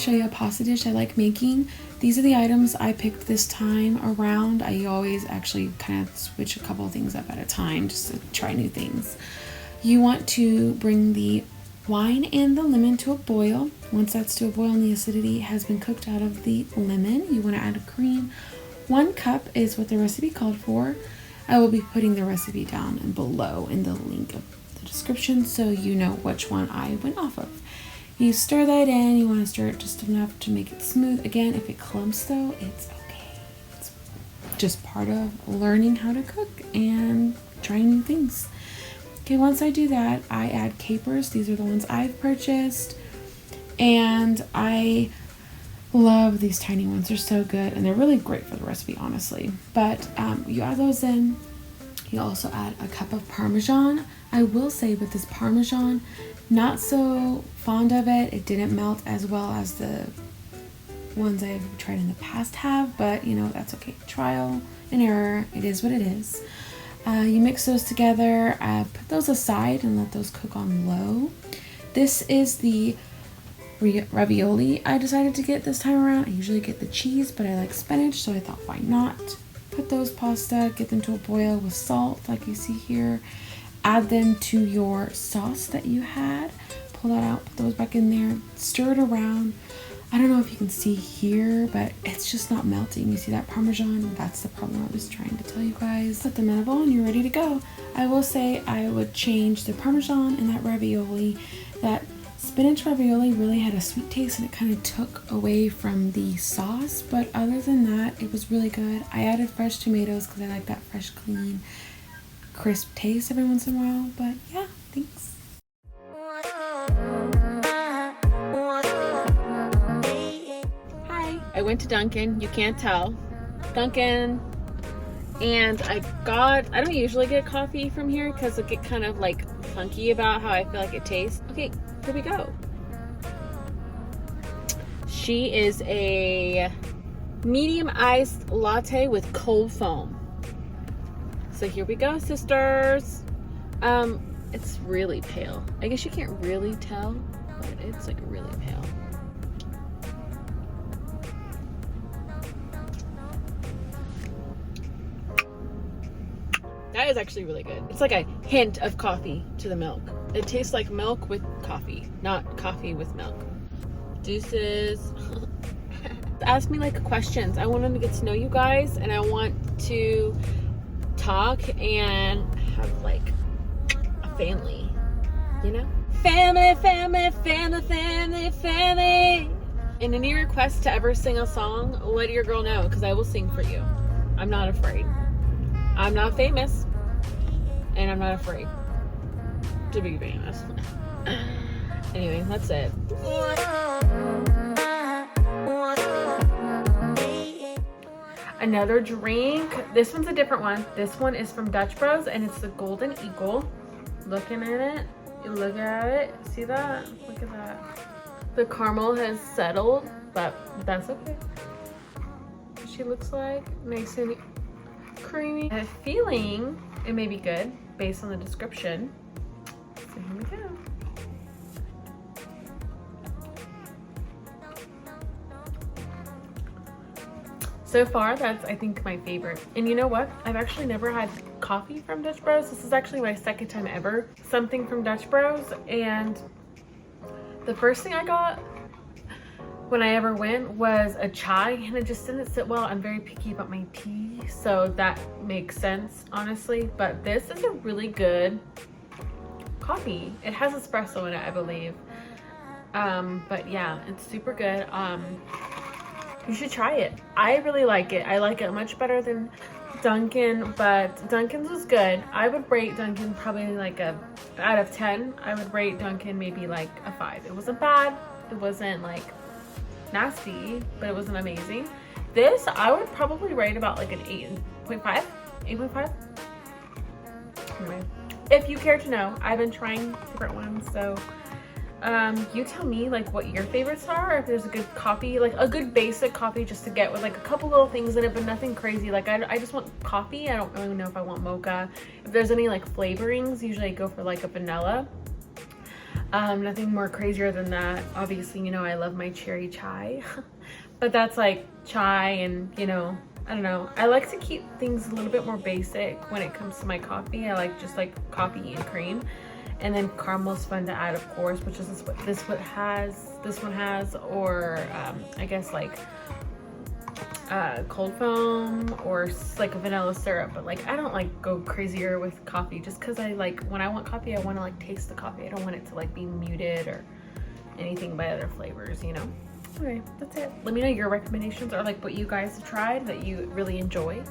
show you a pasta dish I like making. These are the items I picked this time around. I always actually kind of switch a couple of things up at a time just to try new things. You want to bring the wine and the lemon to a boil. Once that's to a boil and the acidity has been cooked out of the lemon, you want to add a cream. 1 cup is what the recipe called for. I will be putting the recipe down and below in the link of the description so you know which one I went off of. You stir that in. You want to stir it just enough to make it smooth. Again, if it clumps though, it's okay. It's just part of learning how to cook and trying new things. Okay, once I do that, I add capers. These are the ones I've purchased. And I love these tiny ones. They're so good. And they're really great for the recipe, honestly. But you add those in. You also add a cup of Parmesan. I will say with this Parmesan, not so fond of it. It didn't melt as well as the ones I've tried in the past have, but you know, that's okay. Trial and error. It is what it is. You mix those together, put those aside and let those cook on low. This is the ravioli I decided to get this time around. I usually get the cheese, but I like spinach, so I thought, why not? Put those pasta, get them to a boil with salt, like you see here. Add them to your sauce that you had. Pull that out, put those back in there, stir it around. I don't know if you can see here, but it's just not melting. You see that Parmesan? That's the problem I was trying to tell you guys. Put them in a bowl and you're ready to go. I will say I would change the Parmesan and that ravioli. That spinach ravioli really had a sweet taste and it kind of took away from the sauce, but other than that, it was really good. I added fresh tomatoes because I like that fresh, clean, crisp taste every once in a while, but yeah, thanks. Hi, I went to Dunkin', you can't tell. Dunkin', and I don't usually get coffee from here because I get kind of like funky about how I feel like it tastes. Okay, here we go. She is a medium iced latte with cold foam. So here we go, sisters. It's really pale. I guess you can't really tell, but it's like really pale. That is actually really good. It's like a hint of coffee to the milk. It tastes like milk with coffee, not coffee with milk. Deuces. Ask me like questions. I want to get to know you guys and I want to talk and have like a family, you know? Family, family, family, family, family. And any requests to ever sing a song, let your girl know because I will sing for you. I'm not afraid. I'm not famous and I'm not afraid to be famous. Anyway, that's it. Another drink. This one's a different one. This one is from Dutch Bros and it's the Golden Eagle. Looking at it, you look at it, see that? Look at that. The caramel has settled, but that's okay. She looks like nice and creamy. I have a feeling it may be good based on the description. So here we go. So far, that's, I think, my favorite. And you know what? I've actually never had coffee from Dutch Bros. This is actually my second time ever something from Dutch Bros. And the first thing I got when I ever went was a chai, and it just didn't sit well. I'm very picky about my tea, so that makes sense, honestly. But this is a really good coffee. It has espresso in it, I believe. But yeah, it's super good. You should try it. I really like it. I like it much better than Dunkin', but Dunkin's was good. I would rate Dunkin' probably like a, out of 10, I would rate Dunkin' maybe like a 5. It wasn't bad. It wasn't like nasty, but it wasn't amazing. This, I would probably rate about like an 8.5. 8.5. Anyway, if you care to know, I've been trying different ones, so you tell me like what your favorites are, or if there's a good coffee, like a good basic coffee just to get with like a couple little things in it, but nothing crazy. Like I just want coffee. I don't really know if I want mocha. If there's any like flavorings, usually I go for like a vanilla. Nothing more crazier than that. Obviously, you know, I love my cherry chai, but that's like chai and, you know, I don't know. I like to keep things a little bit more basic when it comes to my coffee. I like just like coffee and cream. And then caramel's fun to add, of course, which is what this one has, or I guess like cold foam or like a vanilla syrup. But like I don't like go crazier with coffee just because I like when I want coffee I want to like taste the coffee. I don't want it to like be muted or anything by other flavors, you know. Okay, that's it. Let me know your recommendations or like what you guys have tried that you really enjoy.